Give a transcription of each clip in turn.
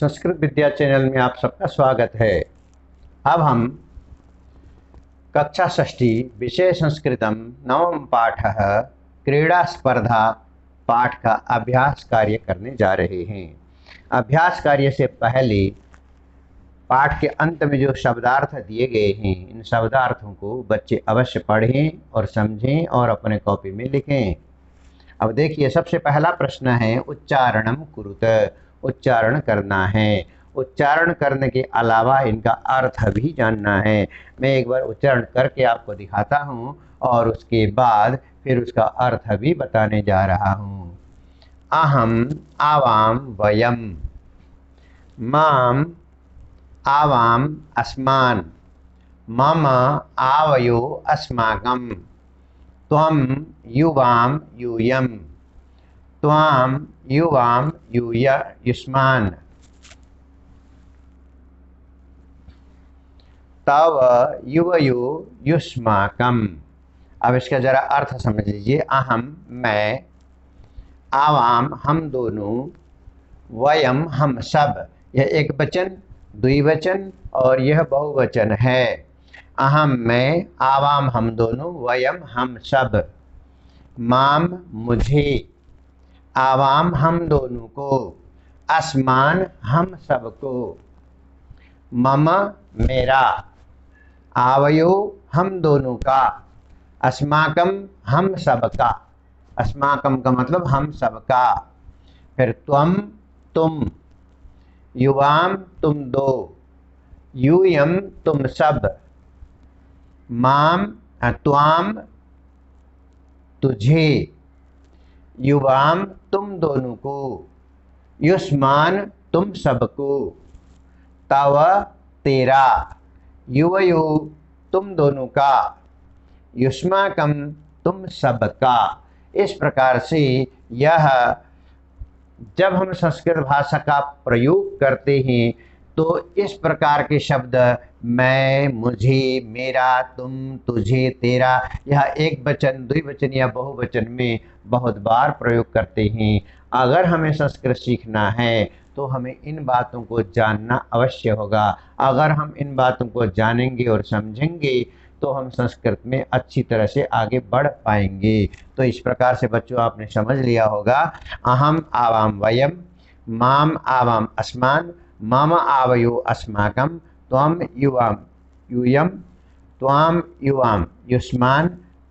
संस्कृत विद्या channel में आप सबका स्वागत है। अब हम कक्षा षष्ठी विषय संस्कृतम नवम पाठ क्रीड़ा स्पर्धा पाठ का अभ्यास कार्य करने जा रहे हैं। अभ्यास कार्य से पहले पाठ के अंत में जो शब्दार्थ दिए गए हैं, इन शब्दार्थों को बच्चे अवश्य पढ़ें और समझें और अपने कॉपी में लिखें। अब देखिए, सबसे पहला प्रश्न है उच्चारणम कुरुत। उच्चारण करना है। उच्चारण करने के अलावा इनका अर्थ भी जानना है। मैं एक बार उच्चारण करके आपको दिखाता हूँ और उसके बाद फिर उसका अर्थ भी बताने जा रहा हूँ। अहम आवाम वयम, माम आवाम अस्मान्, मम आवयो अस्माकं, त्वं युवां यूयं, त्वां युवां युष्मान्, तव युवयो युष्माकम्। अब इसका जरा अर्थ समझ लीजिए। अहम मैं, आवाम हम दोनों, वयम हम सब, यह एक वचन, द्विवचन और यह बहुवचन है। अहम मैं, आवाम हम दोनों, वयम हम सब, माम मुझे, आवाम हम दोनों को, अस्मान हम सबको, मम मेरा, आवयो हम दोनों का, अस्माकम हम सबका। अस्माकम का मतलब हम सबका। फिर त्वम तुम, युवाम तुम दो, यूयम तुम सब, माम त्वाम तुझे, युवाम तुम दोनों को, युष्मान तुम सबको, तव तेरा, युवयो तुम दोनों का, युष्माकम तुम सबका। इस प्रकार से यह जब हम संस्कृत भाषा का प्रयोग करते हैं तो इस प्रकार के शब्द मैं, मुझे, मेरा, तुम, तुझे, तेरा, यह एक वचन, द्विवचन या बहुवचन में बहुत बार प्रयोग करते हैं। अगर हमें संस्कृत सीखना है तो हमें इन बातों को जानना अवश्य होगा। अगर हम इन बातों को जानेंगे और समझेंगे तो हम संस्कृत में अच्छी तरह से आगे बढ़ पाएंगे। तो इस प्रकार से बच्चों आपने समझ लिया होगा। अहम आवाम वयम, माम आवाम अस्मान, मम आवयो अस्माकं, त्वं युवाम यूयम, त्वाम युवाम युष्मान,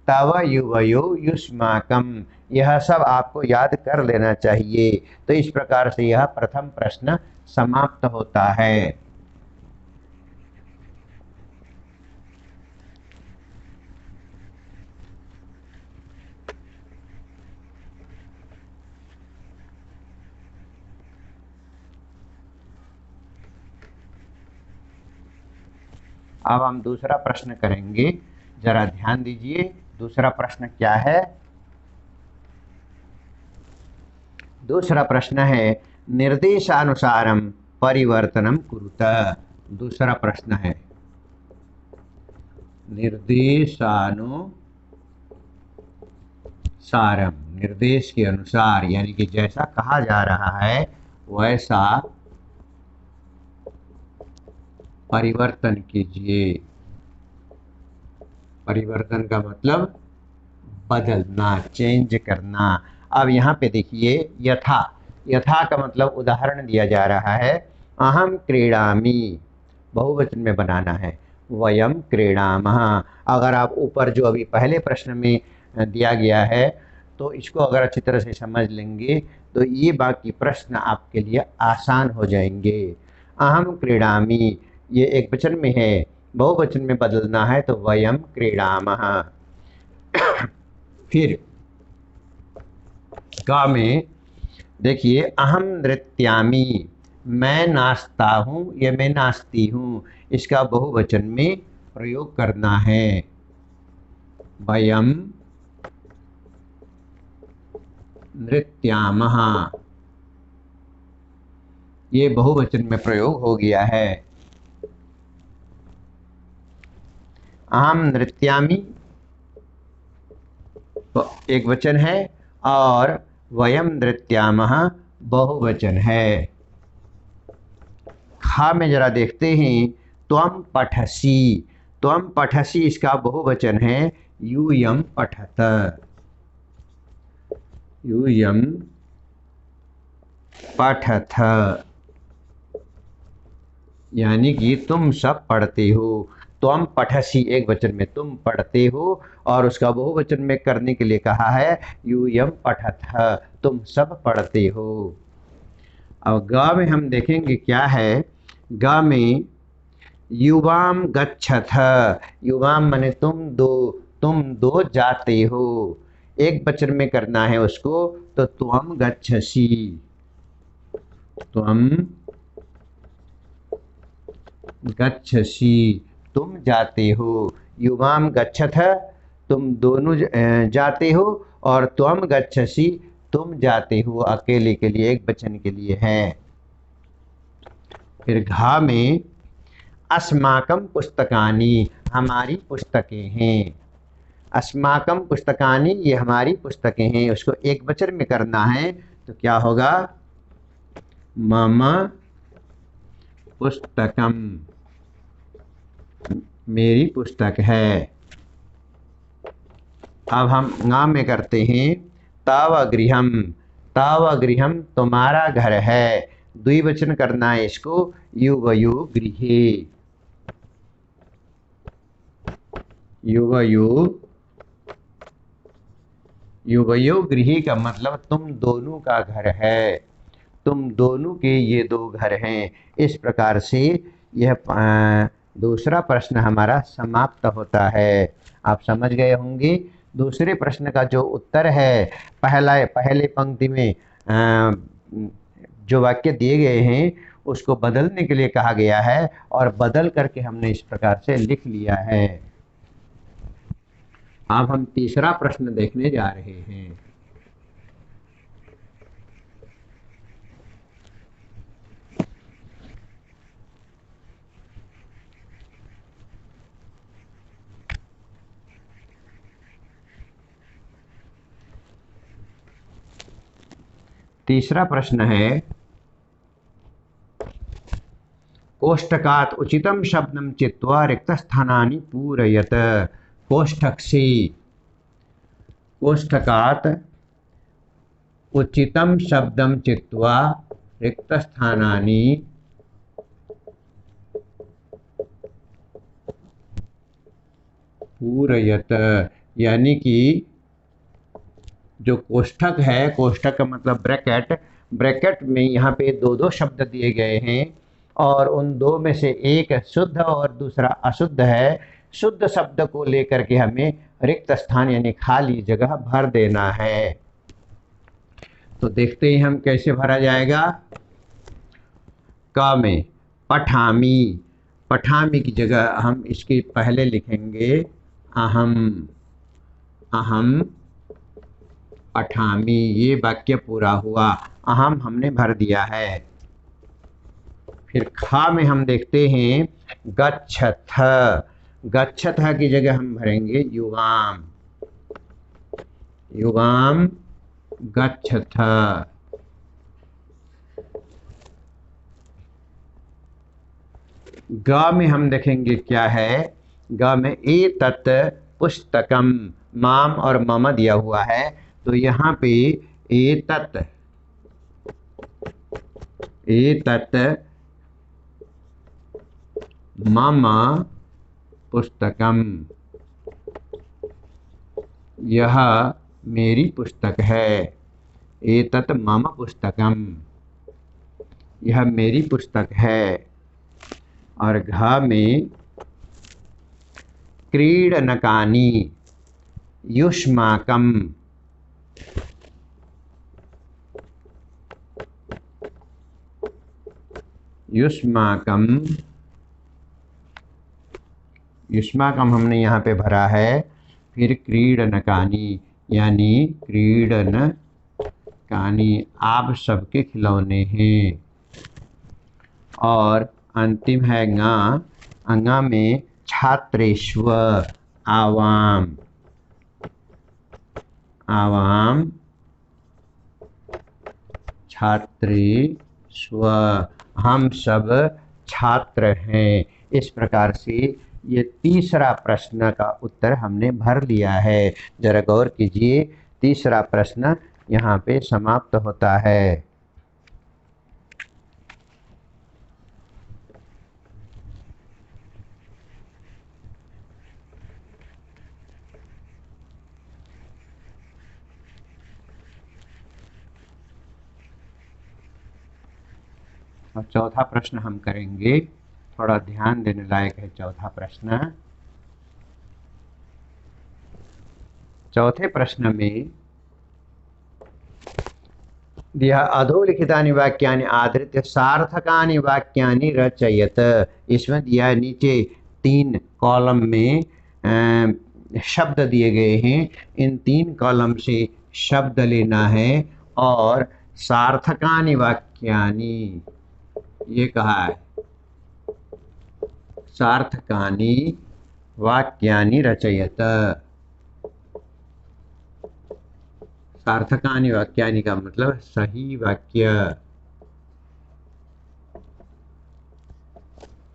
तव युवयो युष्माकं। यह सब आपको याद कर लेना चाहिए। तो इस प्रकार से यह प्रथम प्रश्न समाप्त होता है। अब हम दूसरा प्रश्न करेंगे, जरा ध्यान दीजिए। दूसरा प्रश्न क्या है? दूसरा प्रश्न है निर्देशानुसारम परिवर्तनम कुरुत। दूसरा प्रश्न है निर्देशानुसारम, निर्देश के अनुसार, यानी कि जैसा कहा जा रहा है वैसा परिवर्तन कीजिए। परिवर्तन का मतलब बदलना, चेंज करना। अब यहाँ पे देखिए, यथा, यथा का मतलब उदाहरण दिया जा रहा है। अहम क्रीडामि, बहुवचन में बनाना है। वयम क्रीडामः। अगर आप ऊपर जो अभी पहले प्रश्न में दिया गया है तो इसको अगर अच्छी तरह से समझ लेंगे तो ये बाकी प्रश्न आपके लिए आसान हो जाएंगे। अहम क्रीडामि ये एक वचन में है, बहुवचन में बदलना है तो वयम क्रीडामः। फिर का में देखिए, अहम नृत्यामि, मैं नाचता हूँ या मैं नाचती हूँ, इसका बहुवचन में प्रयोग करना है। वयम नृत्यामः, ये बहुवचन में प्रयोग हो गया है। अहम नृत्यामि तो एक वचन है और वयम नृत्यामः बहुवचन है। खा में जरा देखते हैं, त्वम पठसी। त्वम पठसी इसका बहुवचन है यूयम पठत। यूयम पठथ, यानी कि तुम सब पढ़ते हो। त्वम पठसी एक वचन में तुम पढ़ते हो, और उसका बहुवचन में करने के लिए कहा है यूयम पठथ, तुम सब पढ़ते हो। अब ग में हम देखेंगे क्या है। ग में युवाम गच्छथ। युवाम माने तुम दो जाते हो। एक वचन में करना है उसको, तो त्वम गच्छसी, त्वम गच्छसी, तुम जाते हो। युवाम गच्छथ, तुम दोनों जाते हो, और त्वम गच्छसी, तुम जाते हो, अकेले के लिए, एक वचन के लिए है। फिर घा में अस्माकं पुस्तकानि, हमारी पुस्तकें हैं। अस्माकं पुस्तकानि, ये हमारी पुस्तकें हैं, उसको एक वचन में करना है, तो क्या होगा, मम पुस्तकम, मेरी पुस्तक है। अब हम गा में करते हैं तव गृहम। तव गृहम, तुम्हारा घर है। द्विवचन करना है इसको, युवयो गृहे। युवयो गृहे का मतलब तुम दोनों का घर है, तुम दोनों के ये दो घर हैं। इस प्रकार से यह दूसरा प्रश्न हमारा समाप्त होता है। आप समझ गए होंगे। दूसरे प्रश्न का जो उत्तर है, पहले पंक्ति में जो वाक्य दिए गए हैं उसको बदलने के लिए कहा गया है, और बदल करके हमने इस प्रकार से लिख लिया है। अब हम तीसरा प्रश्न देखने जा रहे हैं। तीसरा प्रश्न है, कोष्टकात् उचितं शब्दं चित्वा रिक्तस्थानानि पूरयत। कोष्ठक से, कोष्टकात् उचितं शब्दं चित्वा रिक्तस्थानानि पूरयत, यानी कि जो कोष्ठक है, कोष्ठक का मतलब ब्रैकेट, ब्रैकेट में यहाँ पे दो दो शब्द दिए गए हैं, और उन दो में से एक शुद्ध और दूसरा अशुद्ध है। शुद्ध शब्द को लेकर के हमें रिक्त स्थान यानी खाली जगह भर देना है। तो देखते हैं हम कैसे भरा जाएगा। क में पठामी, पठामी की जगह हम इसके पहले लिखेंगे अहम, अहम पठामी। ये वाक्य पूरा हुआ, अहम हमने भर दिया है। फिर खा में हम देखते हैं गच्छथ। गच्छथ की जगह हम भरेंगे युवाम, युवाम गच्छथ। ग में हम देखेंगे क्या है। ग में एतत् पुस्तकम, माम और मम दिया हुआ है, तो यहाँ पे एतत्, एतत् मम पुस्तकम, यह मेरी पुस्तक है। एतत् मम पुस्तकम, यह मेरी पुस्तक है। और घ में क्रीडनकानि युष्माकम, युष्माकम, युष्माकम हमने यहाँ पे भरा है। फिर क्रीडनकानि यानी क्रीडनकानि, आप सबके खिलौने हैं। और अंतिम है ङा, ङा में छात्रेष्व, आवाम, आवाम छात्रेष्व, हम सब छात्र हैं। इस प्रकार से ये तीसरा प्रश्न का उत्तर हमने भर लिया है। जरा गौर कीजिए, तीसरा प्रश्न यहाँ पे समाप्त होता है। और चौथा प्रश्न हम करेंगे, थोड़ा ध्यान देने लायक है चौथा प्रश्न। चौथे प्रश्न में दिया अधोलिखितानि वाक्यानि आधृत्य सार्थकानि वाक्यानि रचयत। इसमें दिया है नीचे 3 कॉलम में शब्द दिए गए हैं। इन 3 कॉलम से शब्द लेना है और सार्थकानि वाक्यानि ये कहा है, सार्थकानि वाक्यानि रचयत। सार्थकानि वाक्यानि का मतलब सही वाक्य।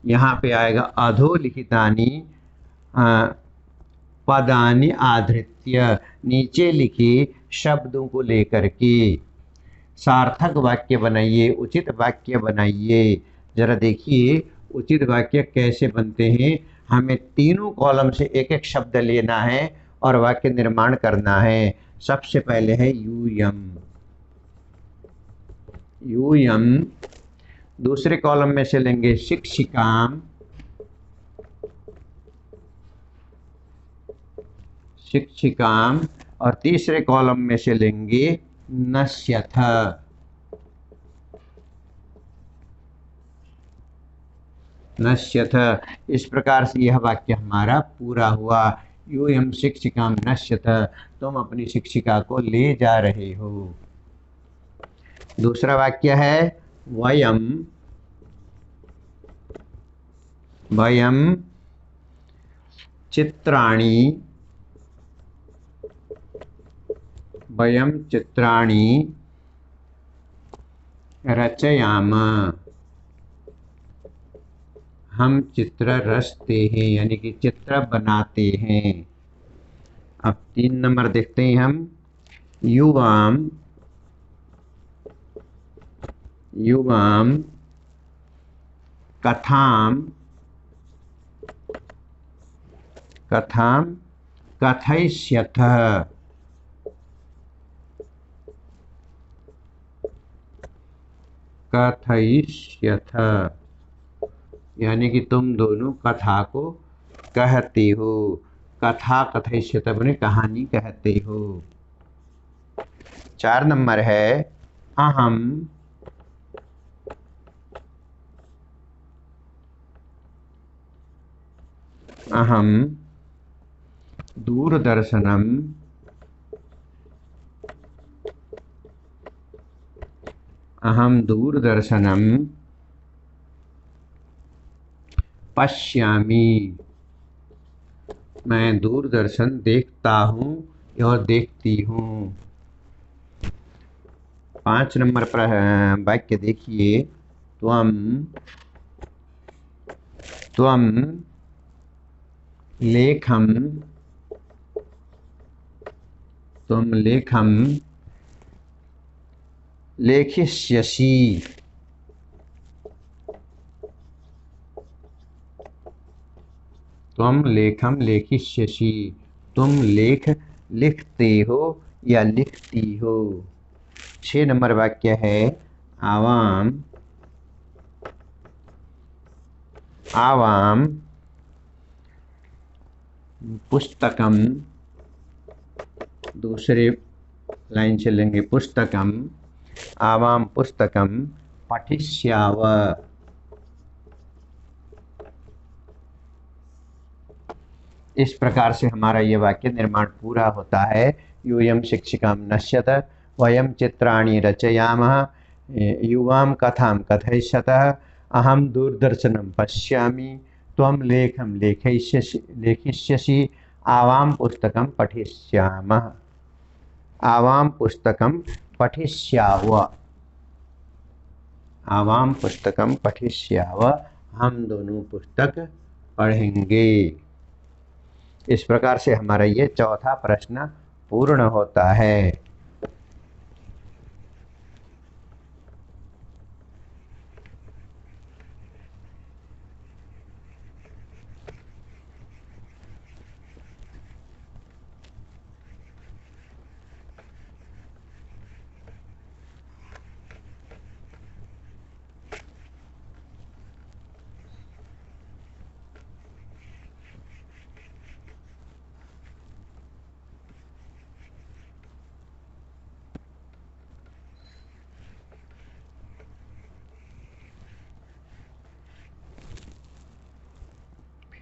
यहाँ पे आएगा अधोलिखितानि पदानि आधृत्य, नीचे लिखे शब्दों को लेकर के सार्थक वाक्य बनाइए, उचित वाक्य बनाइए। जरा देखिए उचित वाक्य कैसे बनते हैं। हमें तीनों कॉलम से एक एक शब्द लेना है और वाक्य निर्माण करना है। सबसे पहले है यूयम, यूयम। दूसरे कॉलम में से लेंगे शिक्षिकाम, शिक्षिकाम। और तीसरे कॉलम में से लेंगे नश्यथ, नश्यथ। इस प्रकार से यह वाक्य हमारा पूरा हुआ। यूयम शिक्षिकाम नश्यथ, तुम अपनी शिक्षिका को ले जा रहे हो। दूसरा वाक्य है वयम, वयम चित्राणि, वयम चित्राणि रचयाम, हम चित्र रचते हैं, यानी कि चित्र बनाते हैं। अब 3 नंबर देखते हैं हम। युवाम, युवाम कथाम, कथाम कथयिष्यथ, कथयिष्यथ, यानी कि तुम दोनों कथा को कहते हो। कथा कथयिष्यथ बने कहानी कहते हो। 4 नंबर है अहम, अहम दूरदर्शनम, अहम दूरदर्शनम पश्यामि, मैं दूरदर्शन देखता हूँ और देखती हूँ। 5 नंबर पर वाक्य देखिए, त्वम, त्वम लेखम, तुम लेखम लेखिष्यसि, तुम लेखम लेखिष्यसि, तुम लेख लिखते हो या लिखती हो। 6 नंबर वाक्य है आवाम, आवाम पुस्तकम, दूसरे लाइन से लेंगे पुस्तकम, आवाम पुस्तकम पठिष्याव, इस प्रकार से हमारा ये वाक्य निर्माण पूरा होता है। यूयम शिक्षिकाम नश्यत, वयम चित्राणि रचयामः, युवाम कथाम कथयिष्यतः, अहम दूरदर्शनम पश्यामि, त्वम लेखम लेखिष्यसि, आवाम पुस्तकम पठिष्यामः, आवाम पुस्तकम पठिष्याव, आवाम पुस्तकम पठिष्याव, हम दोनों पुस्तक पढ़ेंगे। इस प्रकार से हमारा ये चौथा प्रश्न पूर्ण होता है।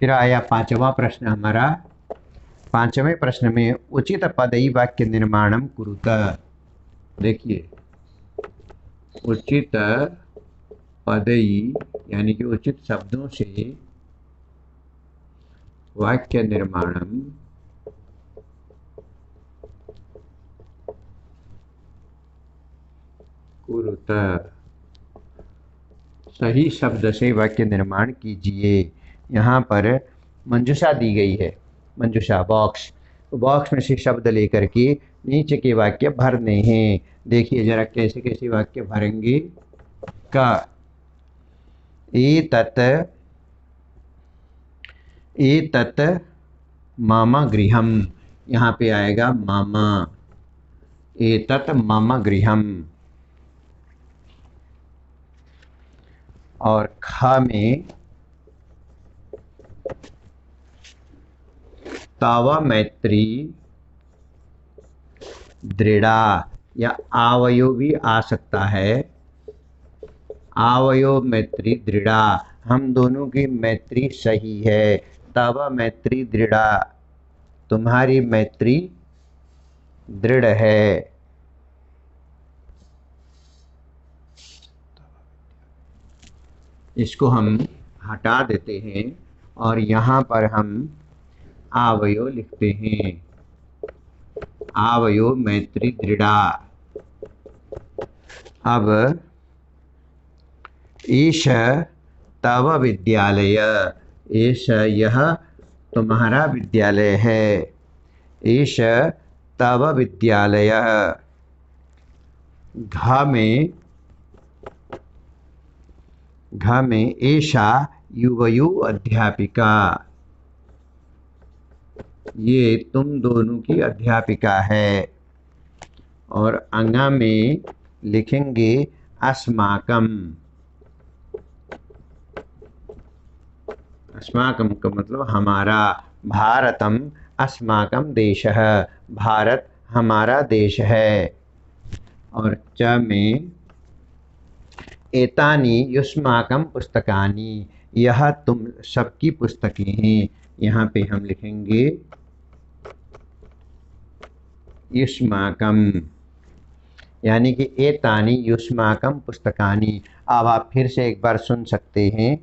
फिर आया पांचवा प्रश्न हमारा। पांचवें प्रश्न में उचित पदई वाक्य निर्माणम कुरुत। देखिए, उचित पदई यानी कि उचित शब्दों से वाक्य निर्माणम कुरुत। सही शब्द से वाक्य निर्माण कीजिए। यहाँ पर मंजूषा दी गई है, मंजूषा बॉक्स, बॉक्स में से शब्द लेकर के नीचे के वाक्य भरने हैं। देखिए जरा कैसे कैसे वाक्य भरेंगे। का एतत् मम गृहम, यहाँ पे आएगा मम, एतत् मम गृहम। और ख में तव मैत्री दृढ़ा, या आवयो भी आ सकता है, आवयो मैत्री दृढ़ा, हम दोनों की मैत्री सही है। तव मैत्री दृढ़ा, तुम्हारी मैत्री दृढ़ है। इसको हम हटा देते हैं और यहाँ पर हम आवयो लिखते हैं, आवयो मैत्री दृढ़ा। अब ईश तव विद्यालय, ईश यह तुम्हारा विद्यालय है, ईश तव विद्यालय। घ में एषा युवयु अध्यापिका, ये तुम दोनों की अध्यापिका है। और अंगा में लिखेंगे अस्माकम, अस्माकम का मतलब हमारा, भारतम अस्माकम देशः, भारत हमारा देश है। और च में एतानि युष्माकम पुस्तकानि, यह तुम सबकी पुस्तकें हैं। यहाँ पे हम लिखेंगे युष्माकम, यानी कि एतानि युष्माकम पुस्तकानि। अब आप फिर से एक बार सुन सकते हैं।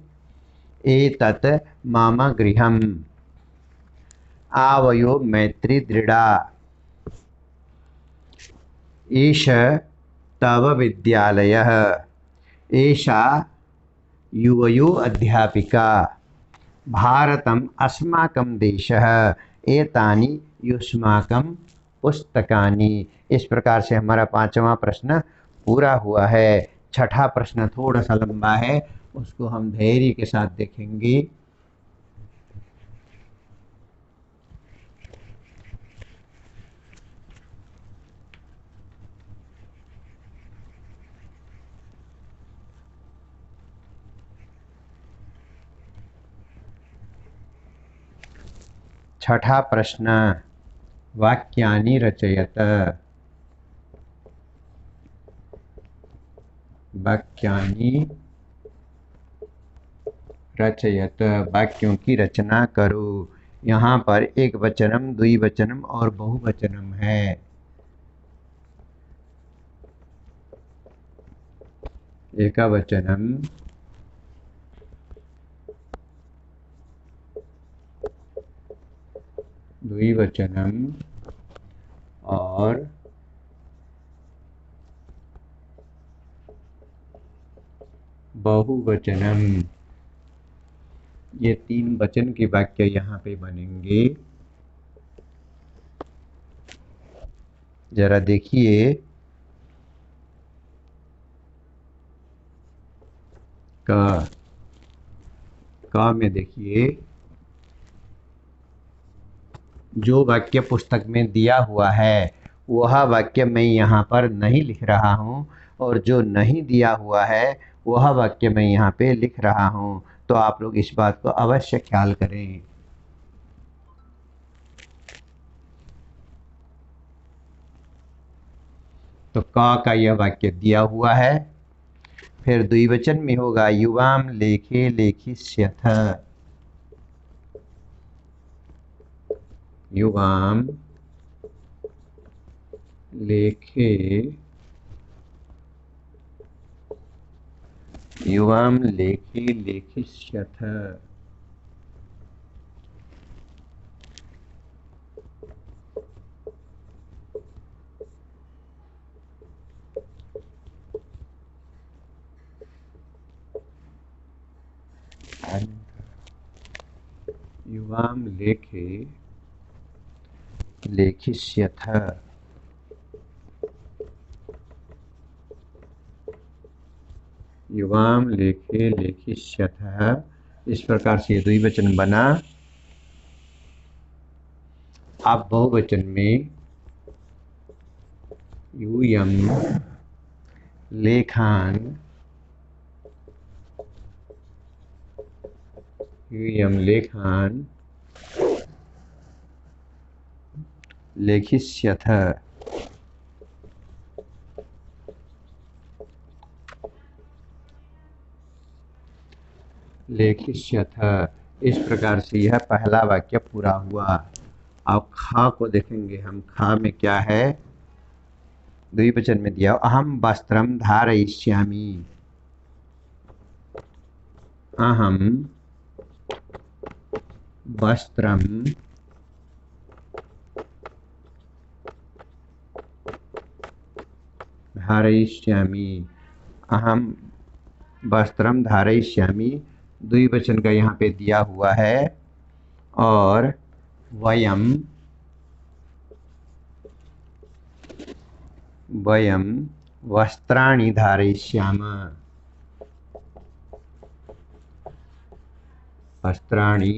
एतत् मम गृहम्, आवयो मैत्री दृढ़ा, एष तव विद्यालयः, एषा युवयो अध्यापिका, भारतम अस्माकं देशः, एतानि युष्माकं पुस्तकानि। इस प्रकार से हमारा पांचवा प्रश्न पूरा हुआ है। छठा प्रश्न थोड़ा सा लंबा है, उसको हम धैर्य के साथ देखेंगे। छठा प्रश्न, वाक्यानि रचयत, वाक्यानि रचयत, वाक्यों की रचना करो। यहाँ पर एक वचनम, द्विवचनम और बहुवचनम है। एकवचनम, द्विवचनम और बहुवचनम। ये 3 वचन के वाक्य यहाँ पे बनेंगे। जरा देखिए, का में देखिए, जो वाक्य पुस्तक में दिया हुआ है वह वाक्य मैं यहाँ पर नहीं लिख रहा हूँ, और जो नहीं दिया हुआ है वह वाक्य मैं यहाँ पे लिख रहा हूँ। तो आप लोग इस बात को अवश्य ख्याल करें। तो का यह वाक्य दिया हुआ है। फिर द्विवचन में होगा युवाम लेखे लेखिष्यथ। युवाम लेखे युवाम लेखे लेखिष्यथ। युवाम लेखे लेखिष्यथ। युवाम लेखे लेखिष्यथ। इस प्रकार से द्विवचन बना। आप बहुवचन में यूयम लेखान लेखिष्यथ। इस प्रकार से यह पहला वाक्य पूरा हुआ। अब खा को देखेंगे हम। खा में क्या है? द्विवचन में दिया अहम वस्त्रम धारयिष्यामि। अहम वस्त्रम धारयिष्यामि। अहम वस्त्रम धारयिष्यामि द्विवचन का यहाँ पे दिया हुआ है। और वयम वस्त्राणि धारयिष्यामः। वस्त्राणि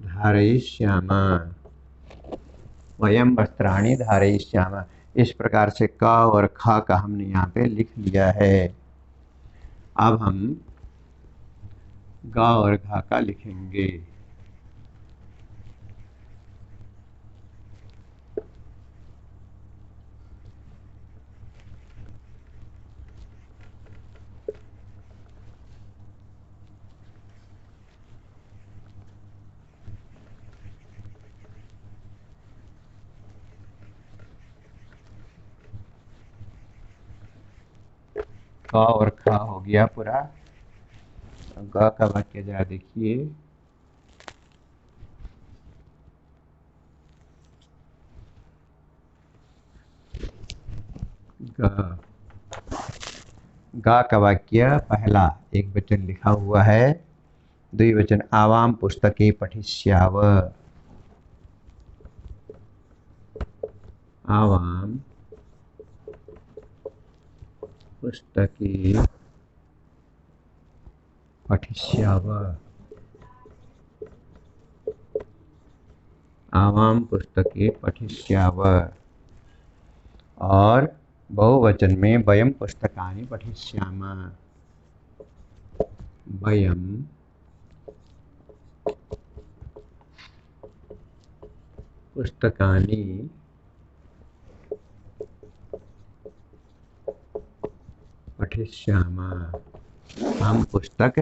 धारयिष्यामः। वयम वस्त्राणि धारयिष्यामः। इस प्रकार से क और ख का हमने यहाँ पे लिख लिया है। अब हम ग और घ का लिखेंगे। क और ख हो गया पूरा। ग का वाक्य जरा देखिए। ग का वाक्य पहला एक वचन लिखा हुआ है। द्विवचन आवाम पुस्तके पठिष्याव। आवाम पुस्तके पठिष्याव। आवाम पुस्तके पठिष्याव। और बहुवचन में वयम पुस्तकानि पठिष्यामः। वयम पुस्तकानि पठिष्यामः। हम पुस्तक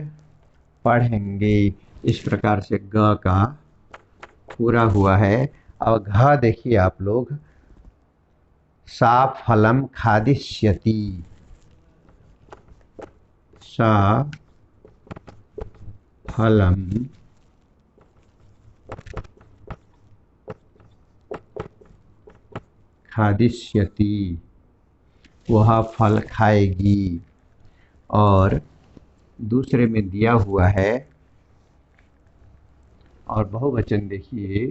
पढ़ेंगे। इस प्रकार से ग का पूरा हुआ है। अब घ देखिए आप लोग। सा फलम खादिष्यति। सा फलम खादिष्यति। वह फल खाएगी। और दूसरे में दिया हुआ है, और बहुवचन देखिए,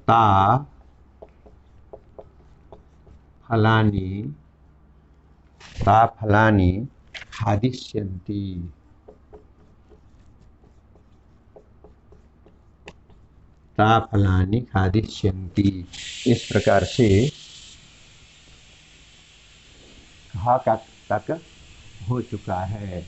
ता फलानी, ता फलानी खादिष्यन्ति, ता फलानी खादिष्यन्ति। इस प्रकार से कहा का तक हो चुका है।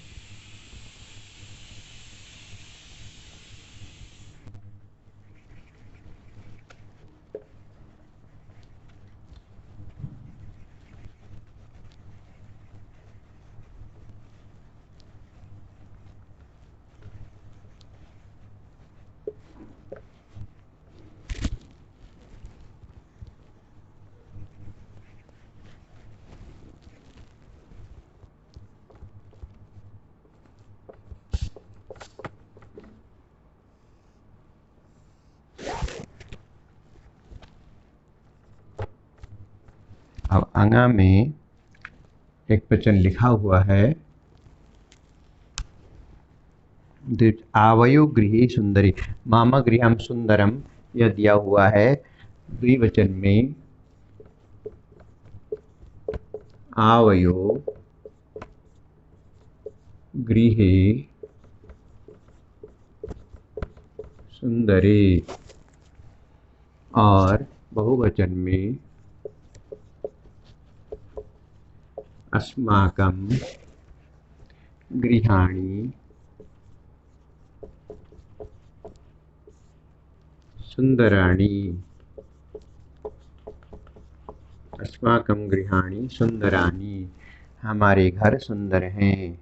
अब अंगा में एक वचन लिखा हुआ है, आवयो गृहे सुंदरी, मामा गृहम सुंदरम, यह दिया हुआ है द्विवचन में। आवयो गृहे सुंदरी, और बहुवचन में अस्माकं गृहाणि सुंदराणि, अस्माकं गृहाणि सुंदराणि, हमारे घर सुंदर हैं।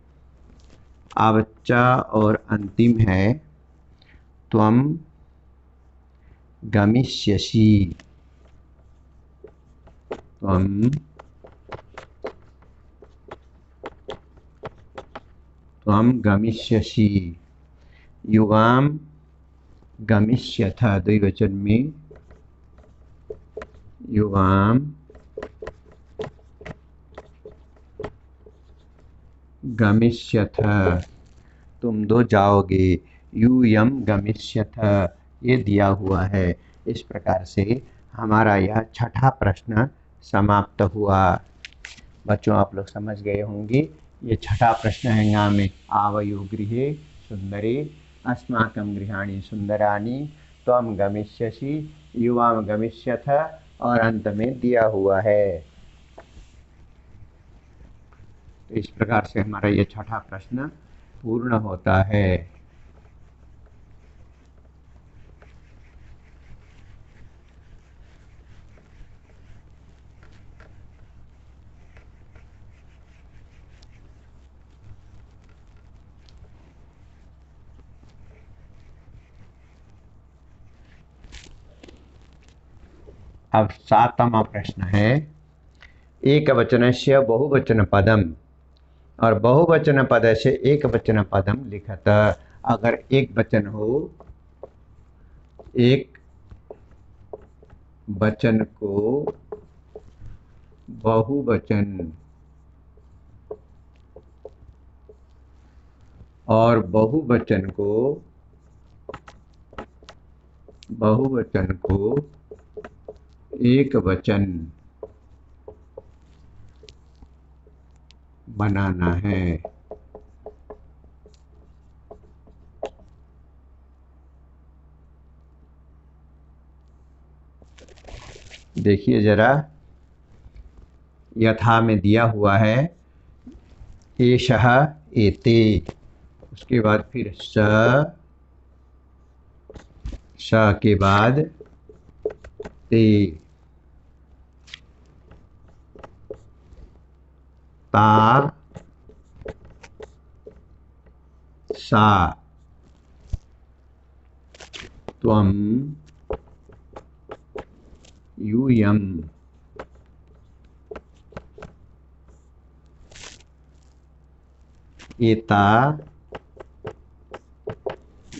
आवच्चा और अंतिम है त्वं गमिष्यसि, त्वं गमिष्यसि, युवां गमिष्यथ, द्विवचन में युवां गमिष्यथ, तुम दो जाओगे, यूयं गमिष्यथ, ये दिया हुआ है। इस प्रकार से हमारा यह छठा प्रश्न समाप्त हुआ। बच्चों, आप लोग समझ गए होंगे, ये छठा प्रश्न है यहाँ में, आवयो गृहे सुंदरे, अस्माकं गृहाणि सुंदराणि, त्वं गमिष्यसि, युवां गमिष्यथ, और अंत में दिया हुआ है। तो इस प्रकार से हमारा ये छठा प्रश्न पूर्ण होता है। अब सातवां प्रश्न है, एकवचनस्य बहुवचन पदम, और बहुवचन पद से एक वचन पदम लिखत। अगर एक वचन हो, एक वचन को बहुवचन और बहुवचन को एक वचन बनाना है। देखिए जरा, यथा में दिया हुआ है एषः एते, उसके बाद फिर स के बाद ते, ता सा, त्वं यूयं, एता,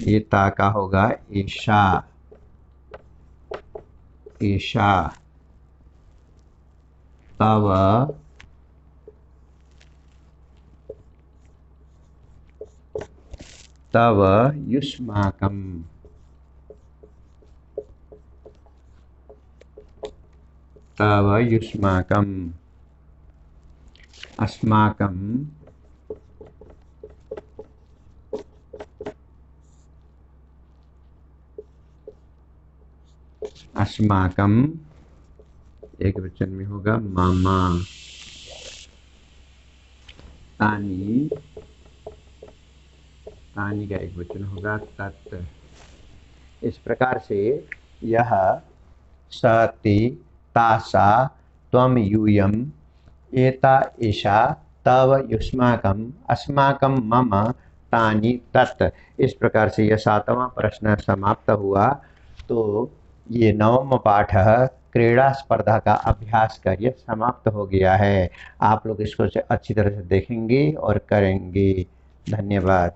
एता का होगा एषा, एषा, तव, तव युष्माकं, तव युष्माकं, अस्माकं, अस्माकं एक वचन में होगा मामा, तानी, तानी का एक वचन होगा तत्। इस प्रकार से यह सति तासा त्वम यूयम एता एषा तव युष्माकं अस्माकं मम तानि तत्। इस प्रकार से यह 7वां प्रश्न समाप्त हुआ। तो ये 9वां पाठ क्रीड़ा स्पर्धा का अभ्यास कार्य समाप्त हो गया है। आप लोग इसको अच्छी तरह से देखेंगे और करेंगे। धन्यवाद।